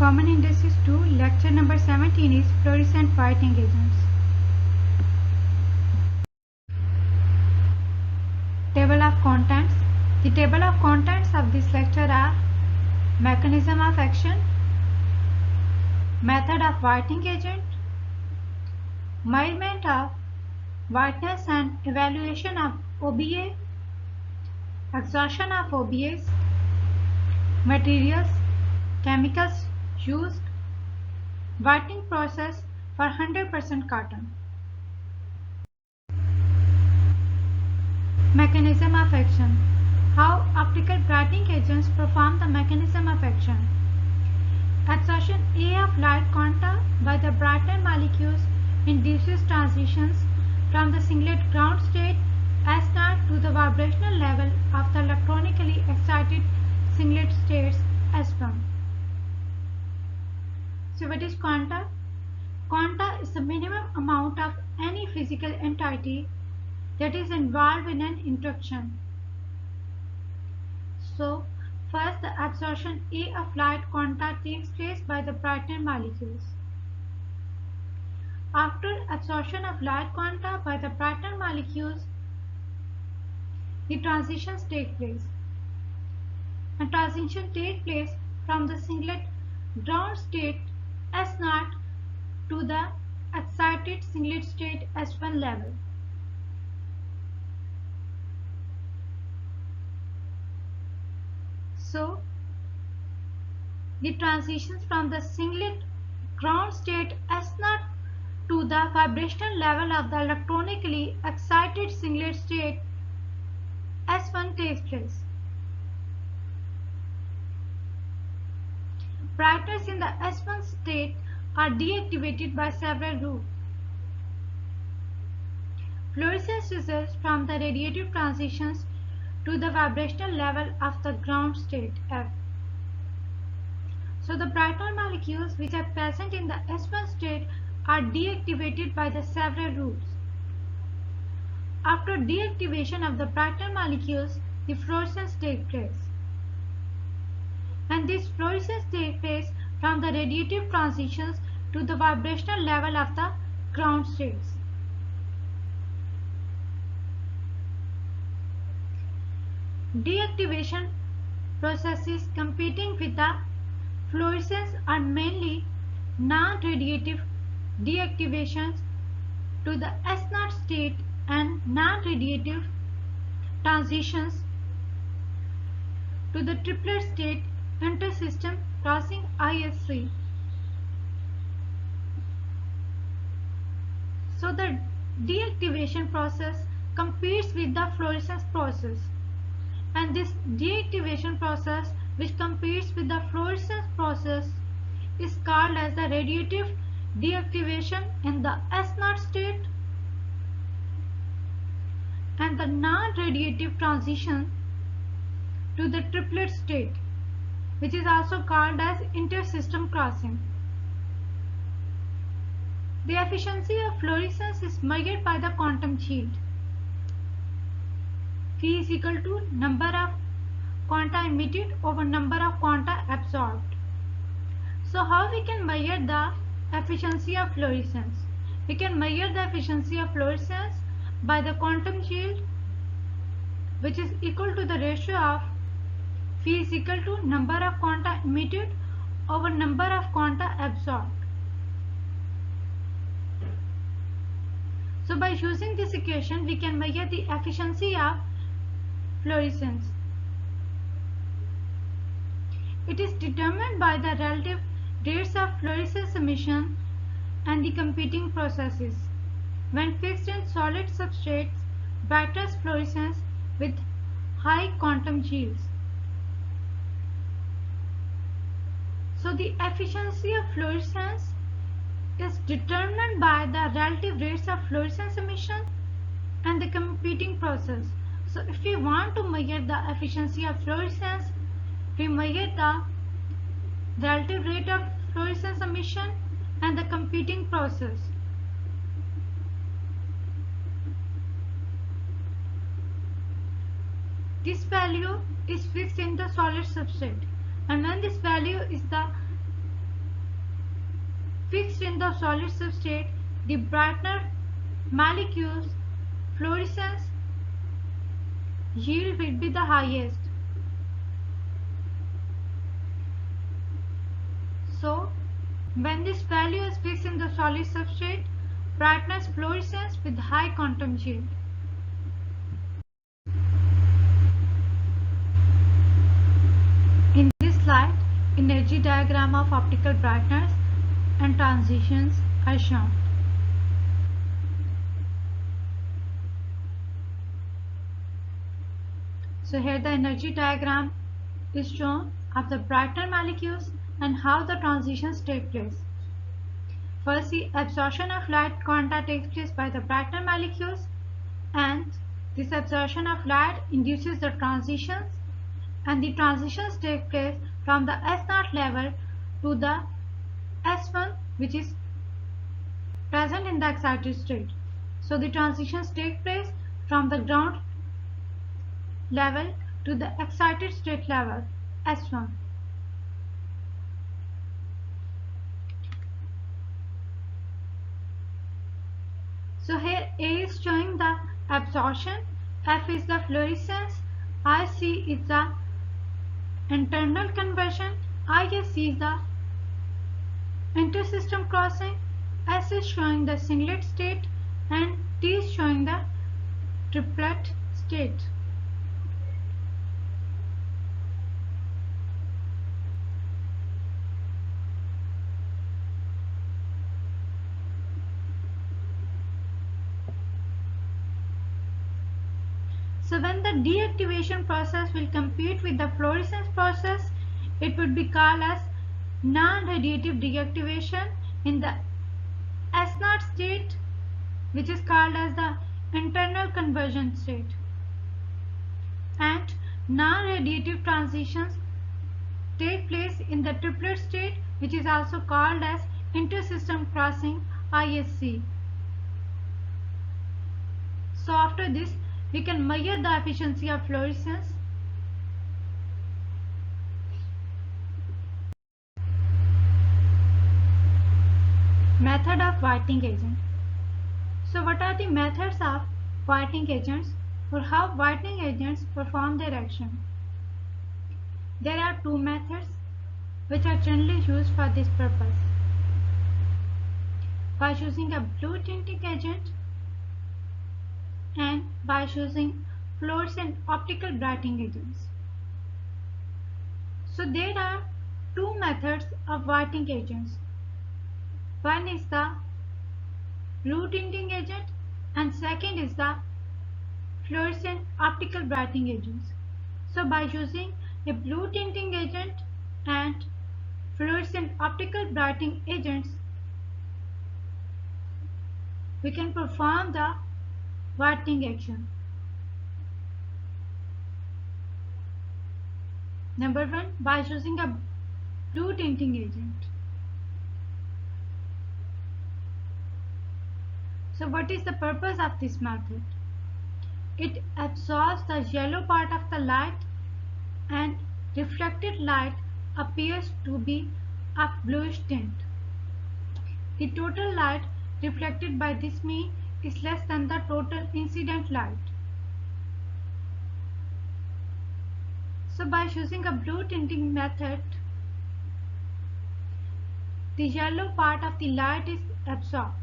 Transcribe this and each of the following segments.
Common Indices 2, lecture number 17 is fluorescent whitening agents. Table of contents. The table of contents of this lecture are mechanism of action, method of whitening agent, measurement of whiteness and evaluation of OBA, exhaustion of OBAs, materials, chemicals used, whitening process for 100% cotton. Mechanism of action. How optical brightening agents perform the mechanism of action. Absorption A of light contact by the brightened molecules induces transitions from the singlet ground state S0 to the vibrational level of the electronically excited singlet states S1. So what is quanta? Quanta is the minimum amount of any physical entity that is involved in an interaction. So, first the absorption A of light quanta takes place by the brightened molecules. After absorption of light quanta by the brightened molecules, the transitions take place. And transition takes place from the singlet ground state S0 to the excited singlet state S1 level. So, the transitions from the singlet ground state S0 to the vibrational level of the electronically excited singlet state S1 takes place. Brightness in the S1 state are deactivated by several routes. Fluorescence results from the radiative transitions to the vibrational level of the ground state F. So the brighter molecules which are present in the S1 state are deactivated by the several routes. After deactivation of the brighter molecules, the fluorescence takes place. And this fluorescence takes place from the radiative transitions to the vibrational level of the ground states. Deactivation processes competing with the fluorescence are mainly non-radiative deactivations to the S0 state and non-radiative transitions to the triplet state intersystem crossing IS3. So the deactivation process competes with the fluorescence process, and this deactivation process which competes with the fluorescence process is called as the radiative deactivation in the S0 state and the non-radiative transition to the triplet state, which is also called as intersystem crossing. The efficiency of fluorescence is measured by the quantum yield. Phi is equal to number of quanta emitted over number of quanta absorbed. So how we can measure the efficiency of fluorescence? We can measure the efficiency of fluorescence by the quantum yield, which is equal to the ratio of Phi is equal to number of quanta emitted over number of quanta absorbed. So by using this equation, we can measure the efficiency of fluorescence. It is determined by the relative rates of fluorescence emission and the competing processes. When fixed in solid substrates, brightest fluorescence with high quantum yields. So the efficiency of fluorescence is determined by the relative rates of fluorescence emission and the competing process. So if we want to measure the efficiency of fluorescence, we measure the relative rate of fluorescence emission and the competing process. This value is fixed in the solid substrate, and when this value is the fixed in the solid substrate, the brightener molecules fluorescence yield will be the highest. So, when this value is fixed in the solid substrate, brightness fluorescence with high quantum yield. In this slide, energy diagram of optical brighteners and transitions are shown. So here the energy diagram is shown of the brightener molecules and how the transitions take place. First, the absorption of light quanta takes place by the brightener molecules, and this absorption of light induces the transitions, and the transitions take place from the S0 level to the S1, which is present in the excited state. So the transitions take place from the ground level to the excited state level S1. So here A is showing the absorption, F is the fluorescence, IC is the internal conversion, ISC is the intersystem crossing, S is showing the singlet state, and T is showing the triplet state. So when the deactivation process will compete with the fluorescence process, it would be called as non-radiative deactivation in the S0 state, which is called as the internal conversion state. And non-radiative transitions take place in the triplet state, which is also called as intersystem crossing ISC. So after this, we can measure the efficiency of fluorescence. Method of whitening agent. So what are the methods of whitening agents, or how whitening agents perform their action? There are two methods which are generally used for this purpose. By using a blue tinting agent and by using fluorescent optical brightening agents. So there are two methods of whitening agents. One is the blue tinting agent and second is the fluorescent optical brightening agents. So by using a blue tinting agent and fluorescent optical brightening agents, we can perform the whitening action. Number one, by using a blue tinting agent. So what is the purpose of this method? It absorbs the yellow part of the light and reflected light appears to be of bluish tint. The total light reflected by this means is less than the total incident light. So by using a blue tinting method, the yellow part of the light is absorbed.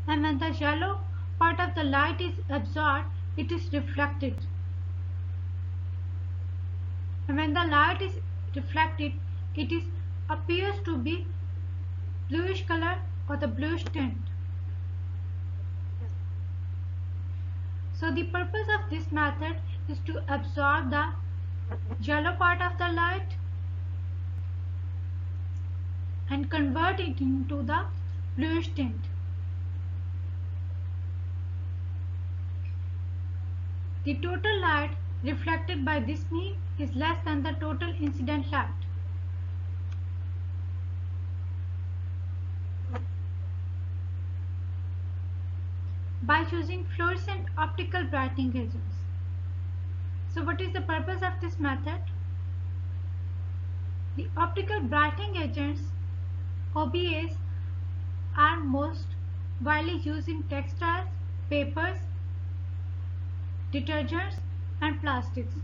And when the yellow part of the light is absorbed, it is reflected. And when the light is reflected, it appears to be bluish color or the bluish tint. So the purpose of this method is to absorb the yellow part of the light and convert it into the bluish tint. The total light reflected by this means is less than the total incident light. By using fluorescent optical brightening agents. So what is the purpose of this method? The optical brightening agents OBAs are most widely used in textiles, papers, detergents, and plastics.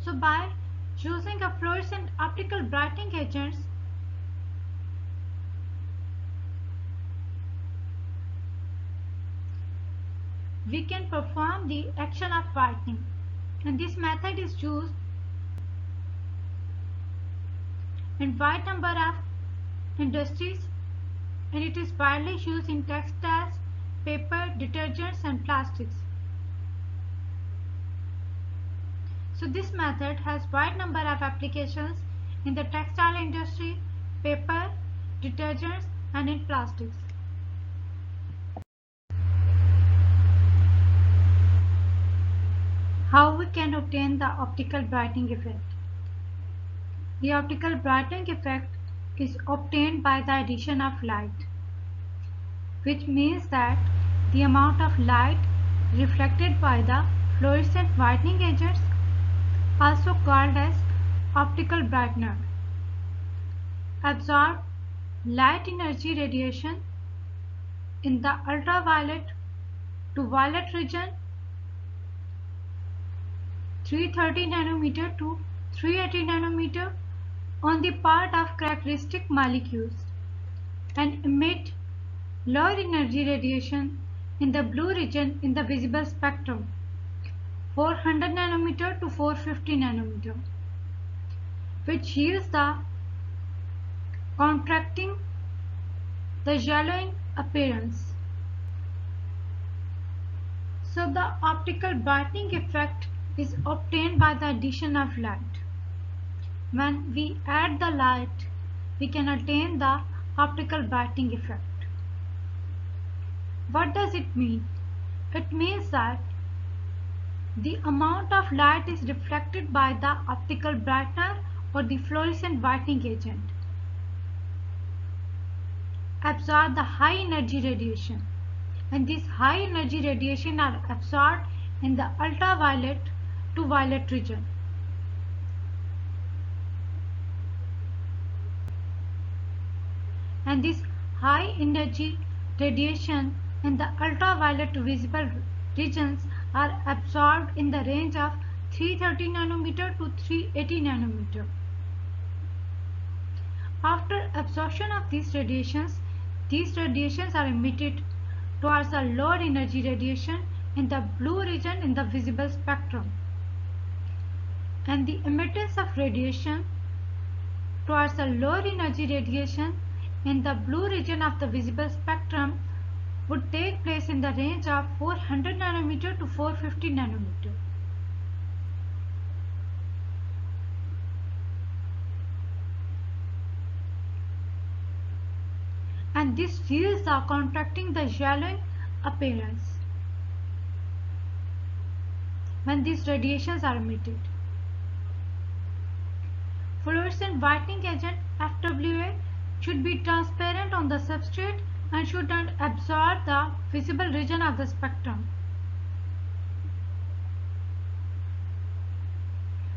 So by choosing a fluorescent optical brightening agents, we can perform the action of whitening. And this method is used in wide number of industries, and it is widely used in textiles, paper, detergents, and plastics. So this method has wide number of applications in the textile industry, paper, detergents, and in plastics. How we can obtain the optical brightening effect? The optical brightening effect is obtained by the addition of light, which means that the amount of light reflected by the fluorescent whitening agents, also called as optical brightener, absorb light energy radiation in the ultraviolet to violet region 330 nanometer to 380 nanometer on the part of characteristic molecules and emit lower energy radiation in the blue region in the visible spectrum 400 nanometer to 450 nanometer, which yields the contracting the yellowing appearance. So the optical brightening effect is obtained by the addition of light. When we add the light, we can attain the optical brightening effect. What does it mean? It means that the amount of light is reflected by the optical brightener or the fluorescent whitening agent absorb the high energy radiation, and these high energy radiation are absorbed in the ultraviolet to violet region. And this high energy radiation in the ultraviolet to visible regions are absorbed in the range of 330 nanometer to 380 nanometer. After absorption of these radiations are emitted towards a lower energy radiation in the blue region in the visible spectrum. And the emittance of radiation towards a lower energy radiation in the blue region of the visible spectrum would take place in the range of 400 nanometer to 450 nanometer. And these yields are contracting the yellowing appearance when these radiations are emitted. Fluorescent whitening agent FWA should be transparent on the substrate and should not absorb the visible region of the spectrum.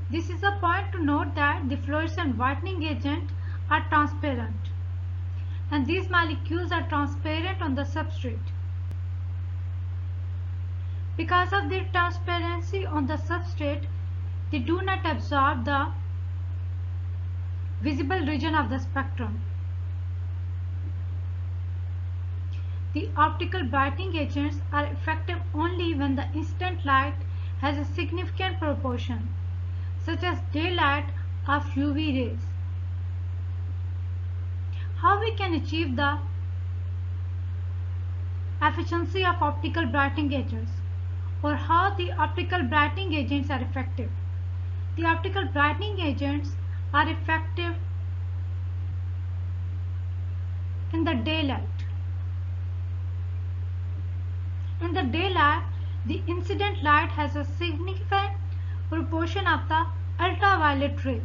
This is a point to note that the fluorescent whitening agent are transparent, and these molecules are transparent on the substrate. Because of their transparency on the substrate, they do not absorb the visible region of the spectrum. The optical brightening agents are effective only when the incident light has a significant proportion, such as daylight of UV rays. How we can achieve the efficiency of optical brightening agents, or how the optical brightening agents are effective? The optical brightening agents are effective in the daylight. In the daylight, the incident light has a significant proportion of the ultraviolet rays.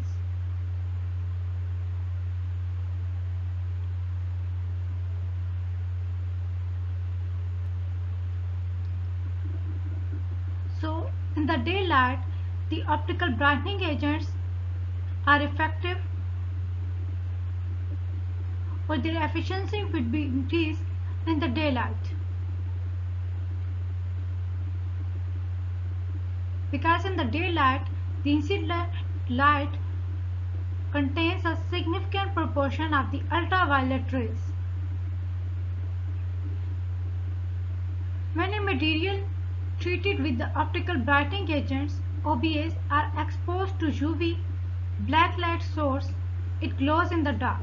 So, in the daylight, the optical brightening agents are effective or their efficiency would be increased in the daylight. Because in the daylight, the incident light contains a significant proportion of the ultraviolet rays. When a material treated with the optical brightening agents OBAs are exposed to UV black light source, it glows in the dark.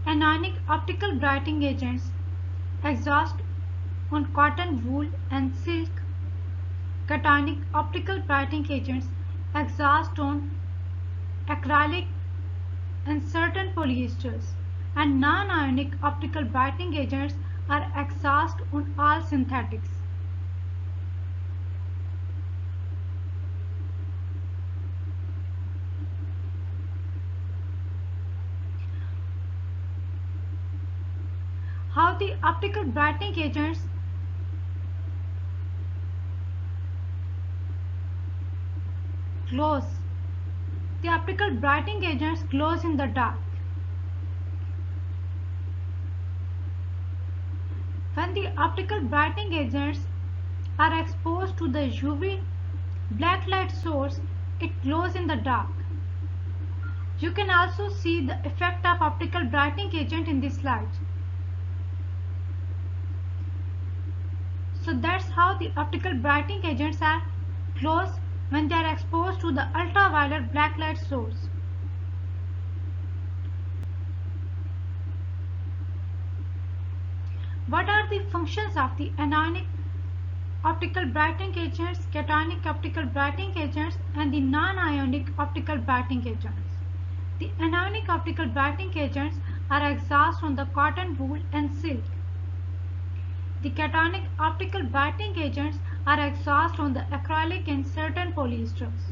Anionic optical brightening agents exhaust on cotton, wool and silk. Cationic optical brightening agents exhaust on acrylic and certain polyesters, and non-ionic optical brightening agents are exhaust on all synthetics. How the optical brightening agents glows. The optical brightening agents glows in the dark. When the optical brightening agents are exposed to the UV black light source, it glows in the dark. You can also see the effect of optical brightening agent in this slide. So that's how the optical brightening agents are glows when they are exposed to the ultraviolet black light source. What are the functions of the anionic optical brightening agents, cationic optical brightening agents and the non-ionic optical brightening agents? The anionic optical brightening agents are exhaust on the cotton, wool and silk. The cationic optical brightening agents are exhaust on the acrylic and certain polyesters.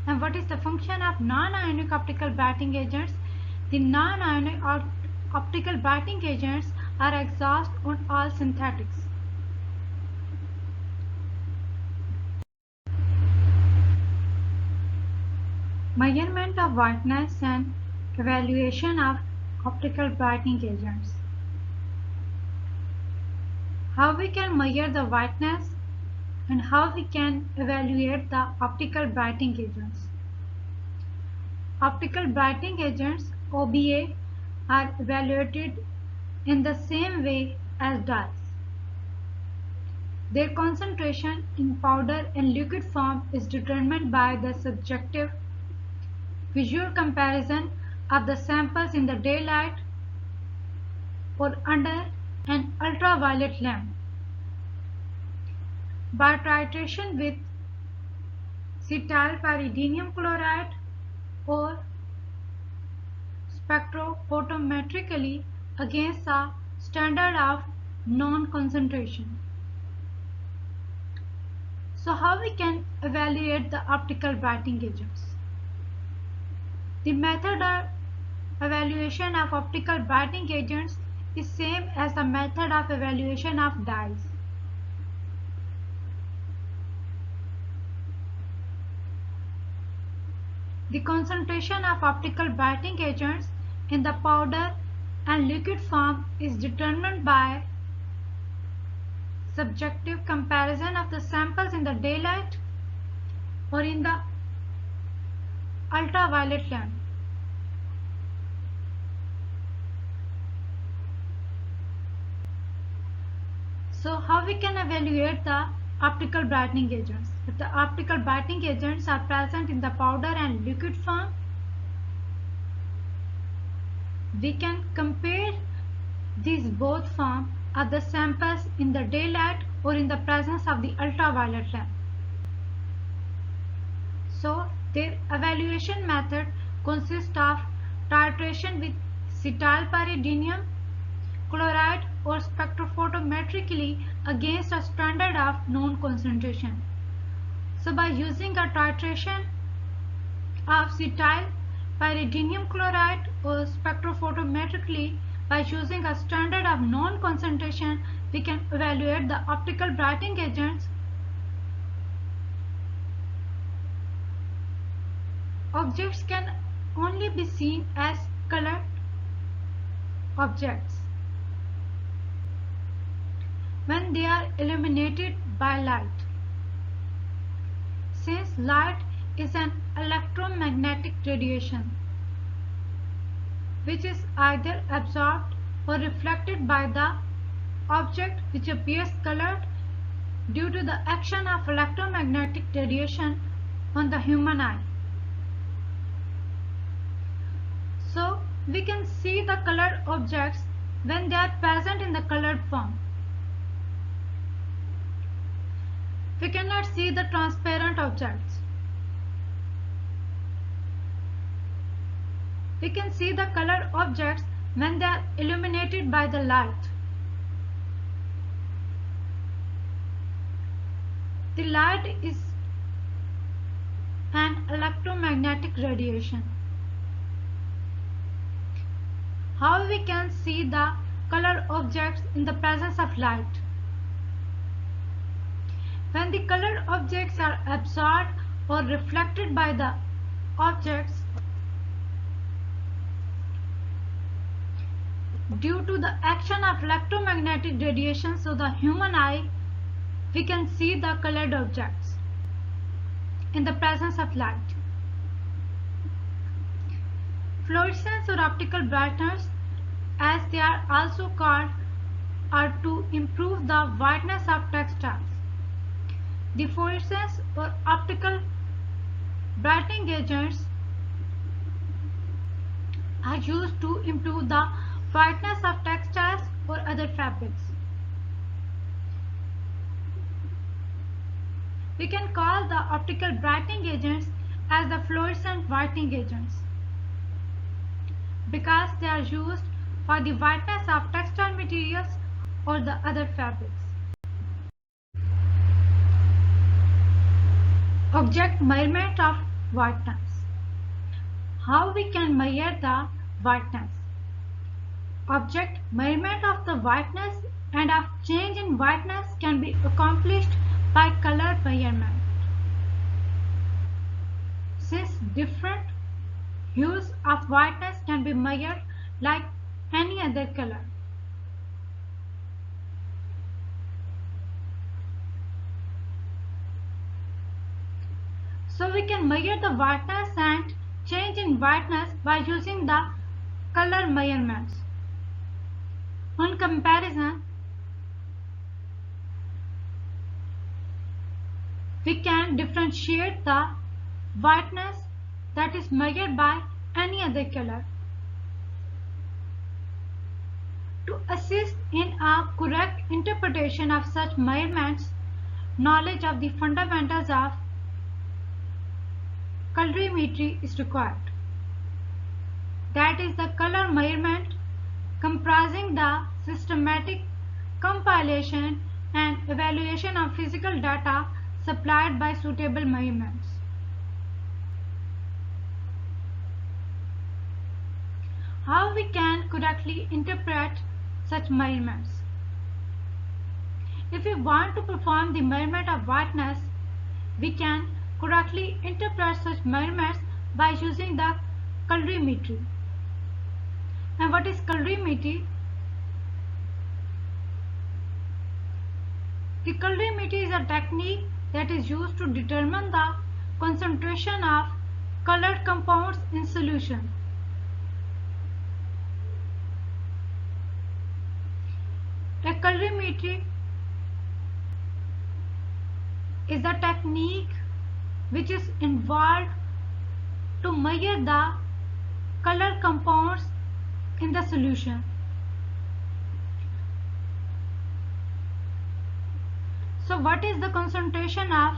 And what is the function of non-ionic optical brightening agents? The non-ionic optical brightening agents are exhaust on all synthetics. Measurement of whiteness and evaluation of optical brightening agents. How we can measure the whiteness and how we can evaluate the optical brightening agents. Optical brightening agents OBA are evaluated in the same way as dyes. Their concentration in powder and liquid form is determined by the subjective visual comparison of the samples in the daylight or under an ultraviolet lamp. By titration with cetylpyridinium chloride or spectrophotometrically against a standard of known concentration. So how we can evaluate the optical brightening agents? The method of evaluation of optical brightening agents is same as the method of evaluation of dyes. The concentration of optical brightening agents in the powder and liquid form is determined by subjective comparison of the samples in the daylight or in the ultraviolet lamp. So how we can evaluate the optical brightening agents? If the optical brightening agents are present in the powder and liquid form, we can compare these both forms of the samples in the daylight or in the presence of the ultraviolet lamp. So their evaluation method consists of titration with cetylpyridinium chloride or spectrophotometrically against a standard of known concentration. So by using a titration of cetylpyridinium chloride or spectrophotometrically by using a standard of known concentration, we can evaluate the optical brightening agents Objects can only be seen as colored objects when they are illuminated by light. Since light is an electromagnetic radiation which is either absorbed or reflected by the object, which appears colored due to the action of electromagnetic radiation on the human eye. So we can see the colored objects when they are present in the colored form. We cannot see the transparent objects. We can see the colored objects when they are illuminated by the light. The light is an electromagnetic radiation. How we can see the colored objects in the presence of light? When the colored objects are absorbed or reflected by the objects due to the action of electromagnetic radiation, so the human eye, we can see the colored objects in the presence of light. Fluorescence or optical brighteners, as they are also called, are to improve the whiteness of textiles. The fluorescence or optical brightening agents are used to improve the whiteness of textiles or other fabrics. We can call the optical brightening agents as the fluorescent whitening agents because they are used for the whiteness of textile materials or the other fabrics. Object measurement of whiteness. How we can measure the whiteness? Object measurement of the whiteness and of change in whiteness can be accomplished by color measurement. Since different hues of whiteness can be measured like any other color. So we can measure the whiteness and change in whiteness by using the color measurements. On comparison, we can differentiate the whiteness that is measured by any other color. To assist in a correct interpretation of such measurements, knowledge of the fundamentals of colorimetry is required. That is the color measurement comprising the systematic compilation and evaluation of physical data supplied by suitable measurements. How we can correctly interpret such measurements? If we want to perform the measurement of whiteness, we can correctly interpret such measurements by using the colorimetry. And what is colorimetry? The colorimetry is a technique that is used to determine the concentration of colored compounds in solution. A colorimetry is a technique which is involved to measure the color compounds in the solution. So what is the concentration of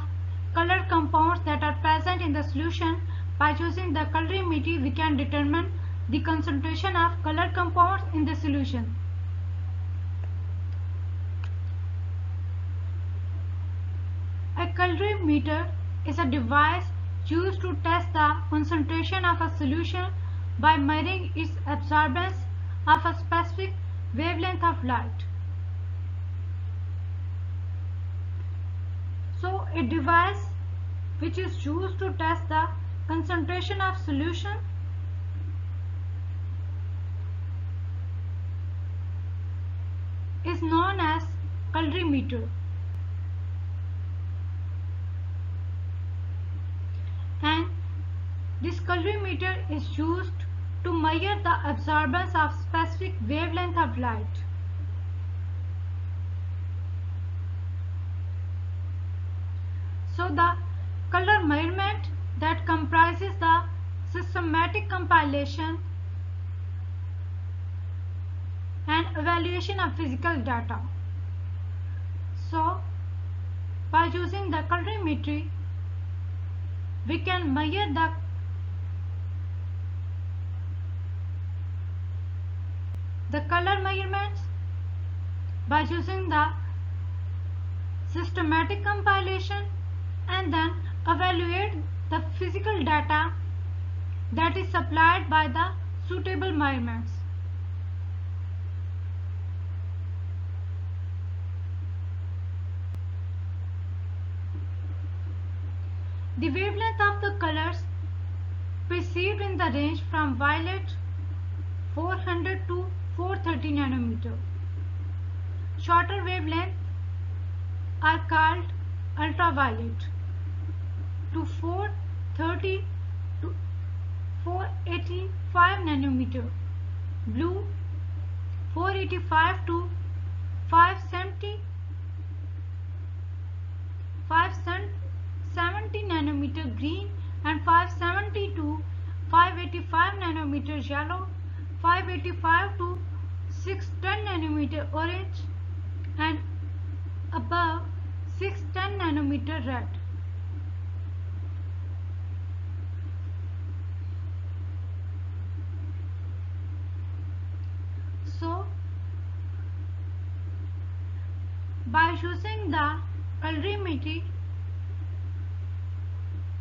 color compounds that are present in the solution? By using the colorimetry, we can determine the concentration of color compounds in the solution. A colorimeter is a device used to test the concentration of a solution by measuring its absorbance of a specific wavelength of light. So a device which is used to test the concentration of solution is known as colorimeter, and this colorimeter is used to measure the absorbance of specific wavelength of light. So the color measurement that comprises the systematic compilation and evaluation of physical data. So by using the colorimetry, we can measure the color measurements by using the systematic compilation and then evaluate the physical data that is supplied by the suitable measurements. The wavelength of the colors perceived in the range from violet 400 to 430 nanometer. Shorter wavelengths are called ultraviolet to 430 to 485 nanometer. Blue 485 to 570 nanometer. Green and 570 to 585 nanometer. Yellow 585 to 610 nanometer. Orange and above 610 nanometer. Red. So by using the colorimetry,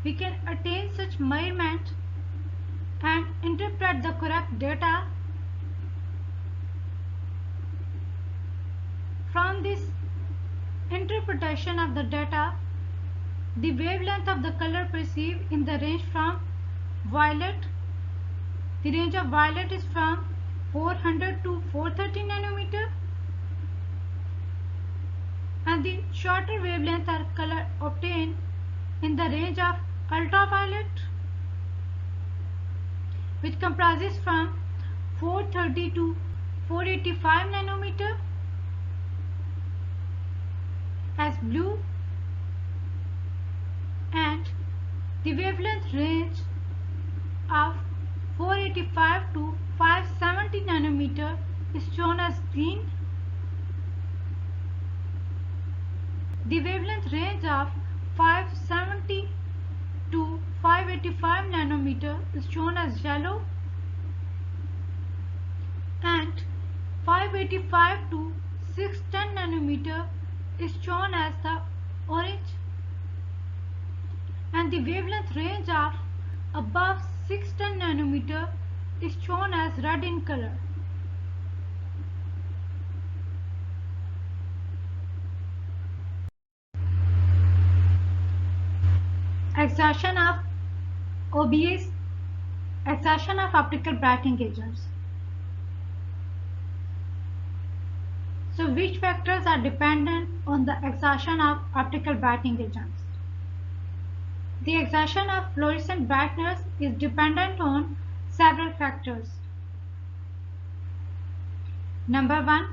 we can attain such measurement and interpret the correct data. From this interpretation of the data, the wavelength of the color perceived in the range from violet, the range of violet is from 400 to 430 nanometer, and the shorter wavelength are color obtained in the range of ultraviolet, which comprises from 430 to 485 nanometer, as blue, and the wavelength range of 485 to 570 nanometer is shown as green. The wavelength range of 570 to 585 nanometer is shown as yellow, and 585 to 610 nanometer is shown as the orange, and the wavelength range of above 610 nanometer is shown as red in color. Exertion of OBS, exertion of optical brightening agents. So which factors are dependent on the exertion of optical brightening agents? The exertion of fluorescent brighteners is dependent on several factors. Number 1,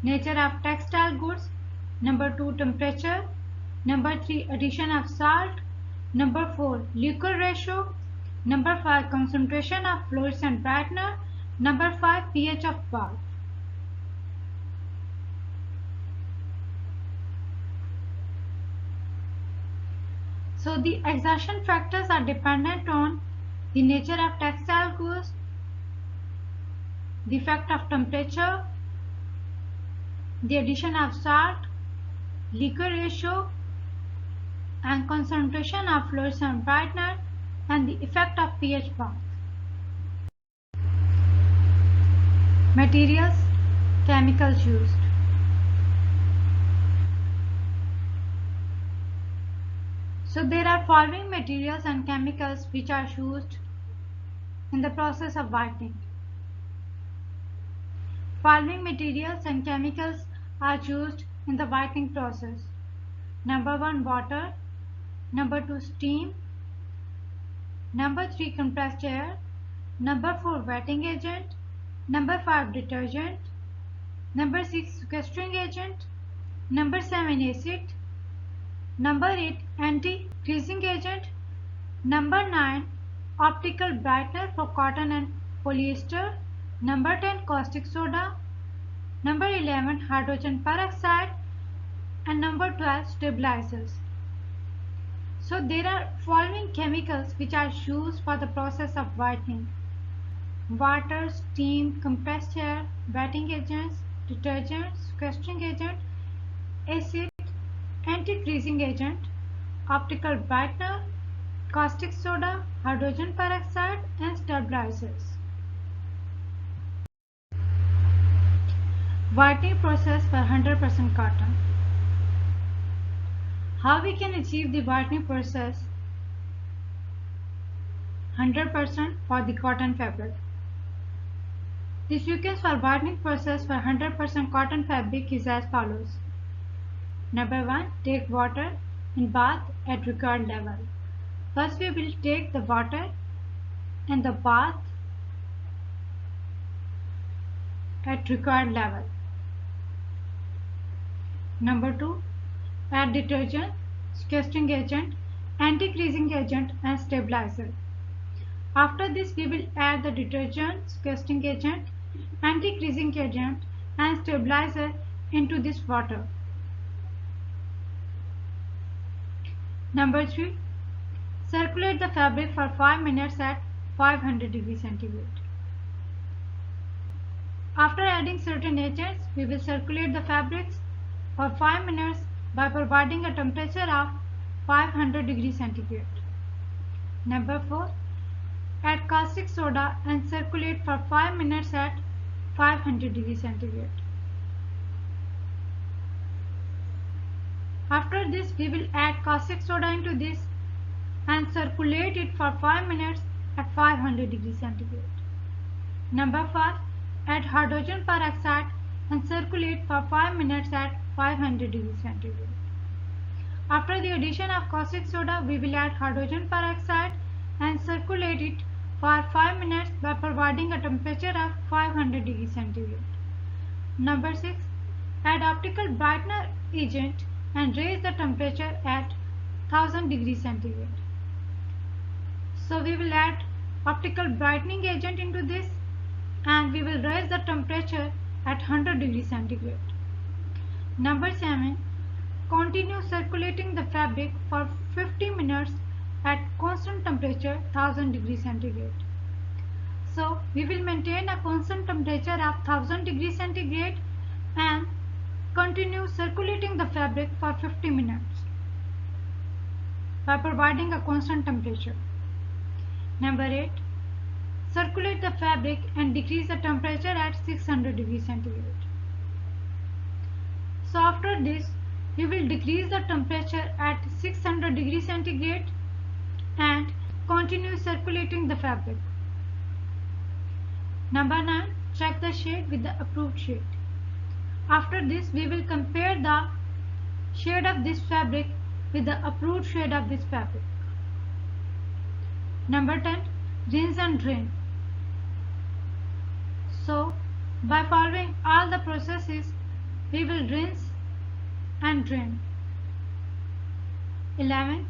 nature of textile goods. Number 2, temperature. Number 3, addition of salt. Number 4, liquor ratio. Number 5, concentration of fluorescent brightener. Number 5, pH of bath. So the exertion factors are dependent on the nature of textile goods, the effect of temperature, the addition of salt, liquor ratio, and concentration of fluorescent brightener, and the effect of pH bath. Materials, chemicals used. So there are following materials and chemicals which are used in the process of whitening. Following materials and chemicals are used in the whitening process. Number 1, water. Number 2, steam. Number 3, compressed air. Number 4, wetting agent. Number 5, detergent. Number 6, sequestering agent. Number 7, acid. Number 8, anti-greasing agent. Number 9, optical brightener for cotton and polyester. Number 10, caustic soda. Number 11, hydrogen peroxide. And number 12, stabilizers. So there are following chemicals which are used for the process of whitening: water, steam, compressed air, wetting agents, detergent, sequestering agent, acid, anti-greasing agent, optical brightener, caustic soda, hydrogen peroxide, and stabilizers. Whitening process for 100% cotton. How we can achieve the whitening process 100% for the cotton fabric? The sequence for whitening process for 100% cotton fabric is as follows. Number 1. Take water in bath at required level. First we will take the water and the bath at required level. Number 2. Add detergent, sequestering agent, anti-greasing agent and stabilizer. After this we will add the detergent, sequestering agent, anti-greasing agent and stabilizer into this water. Number 3. Circulate the fabric for 5 minutes at 500 degrees centigrade. After adding certain agents, we will circulate the fabrics for 5 minutes by providing a temperature of 500 degrees centigrade. Number 4. Add caustic soda and circulate for 5 minutes at 500 degrees centigrade. After this, we will add caustic soda into this and circulate it for 5 minutes at 500 degrees centigrade. Number 5. Add hydrogen peroxide and circulate for 5 minutes at 500 degrees centigrade. After the addition of caustic soda, we will add hydrogen peroxide and circulate it for 5 minutes by providing a temperature of 500 degrees centigrade. Number 6. Add optical brightener agent and raise the temperature at 1000 degrees centigrade. So we will add optical brightening agent into this and we will raise the temperature at 100 degrees centigrade. Number 7. Continue circulating the fabric for 50 minutes at constant temperature 1000 degrees centigrade. So we will maintain a constant temperature of 1000 degrees centigrade and continue circulating the fabric for 50 minutes by providing a constant temperature. Number 8. Circulate the fabric and decrease the temperature at 600 degrees centigrade. So after this, we will decrease the temperature at 600 degrees centigrade and continue circulating the fabric. Number 9. Check the shade with the approved shade. After this, we will compare the shade of this fabric with the approved shade of this fabric. Number 10. Rinse and drain. So, by following all the processes, we will rinse and drain. 11.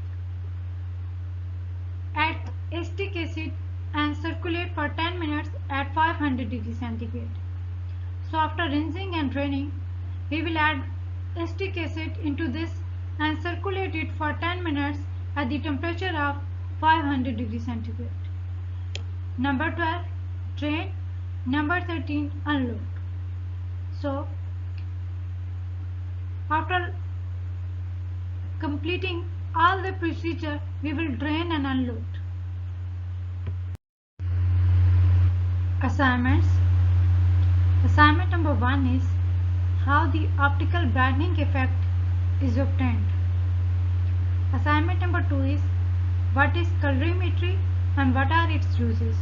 Add acetic acid and circulate for 10 minutes at 500 degrees centigrade. So after rinsing and draining, we will add acetic acid into this and circulate it for 10 minutes at the temperature of 500 degrees centigrade. Number 12. Drain. Number 13. Unload. So after completing all the procedure, we will drain and unload. Assignments. Assignment number 1 is how the optical brightening effect is obtained. Assignment number 2 is what is colorimetry and what are its uses.